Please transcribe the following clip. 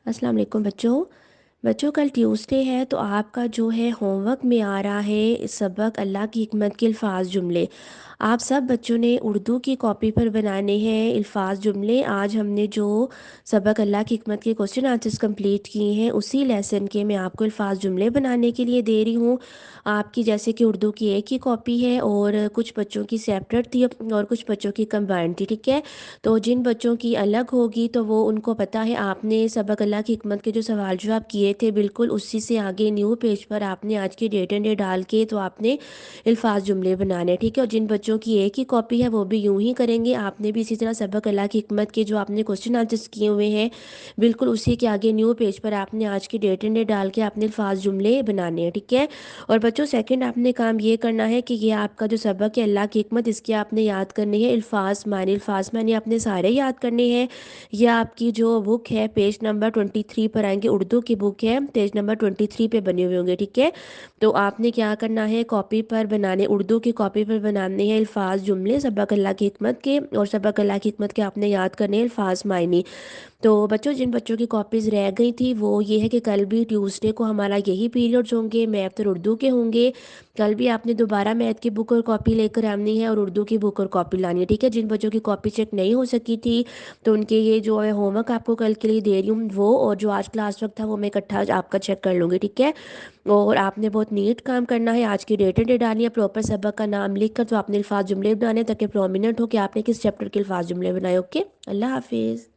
अस्सलाम वालेकुम बच्चों। बच्चों कल ट्यूसडे है तो आपका जो है होमवर्क में आ रहा है सबक अल्लाह की हिकमत के अल्फाज जुमले। आप सब बच्चों ने उर्दू की कॉपी पर बनाने हैं अल्फाज जुमले। आज हमने जो सबक अल्लाह की हिकमत के क्वेश्चन आंसर्स कंप्लीट किए हैं उसी लेसन के मैं आपको अल्फाज जुमले बनाने के लिए दे रही हूँ। आपकी जैसे कि उर्दू की एक ही कॉपी है और कुछ बच्चों की सेपरेट थी और कुछ बच्चों की कंबाइंड थी, ठीक है। तो जिन बच्चों की अलग होगी तो वो उनको पता है आपने सबक अल्लाह की हिकमत के जो सवाल जवाब किए थे बिल्कुल उसी से आगे न्यू पेज पर आपने आज की डेट एंड डे डाल के तो आपने अल्फाज जुमले बनाने हैं, ठीक है। और जिन बच्चों की एक ही कॉपी है वो भी यूं ही करेंगे। आपने भी इसी तरह सबक अल्लाह की हिकमत के जो आपने क्वेश्चन आंसर्स किए हुए हैं बिल्कुल उसी के आगे न्यू पेज पर आपने आज की डेट एंड डे डाल के आपने अल्फाज जुमले बनाने हैं, ठीक है। और बच्चों सेकंड आपने काम ये करना है कि ये आपका जो सबक है अल्लाह की हिकमत इसके आपने याद करने हैं अल्फाज मानी आपने सारे याद करने हैं। यह आपकी जो बुक है पेज नंबर 23 पर आएंगे, उर्दू की बुक है पेज नंबर 23 पे बने हुए होंगे, ठीक है। तो आपने क्या करना है कॉपी पर बनाने, उर्दू की कॉपी पर बनाने हैं अल्फाज जुमले सबक अल्लाह की हिकमत के और सबक अल्लाह की हिकमत के आपने याद करने हैं अल्फाज मायनी। तो बच्चों जिन बच्चों की कॉपीज़ रह गई थी वो ये है कि कल भी ट्यूसडे को हमारा यही पीरियड्स होंगे, मैथ और उर्दू के होंगे। कल भी आपने दोबारा मैथ की बुक और कॉपी लेकर आनी है और उर्दू की बुक और कॉपी लानी है, ठीक है। जिन बच्चों की कॉपी चेक नहीं हो सकी थी तो उनके ये जो है होमवर्क आपको कल के लिए दे रही हूँ वो और जो आज क्लास वर्क था वो मैं इकट्ठा आपका चेक कर लूँगी, ठीक है। और आपने बहुत नीट काम करना है, आज की डेट एंड डे डालनी है, प्रॉपर सबक का नाम लिख कर तो आपने अल्फाज जुमले बनाने ताकि प्रोमिनेंट हो कि आपने किस चैप्टर के अल्फाज जुमले बनाए। ओके, अल्लाह हाफिज़।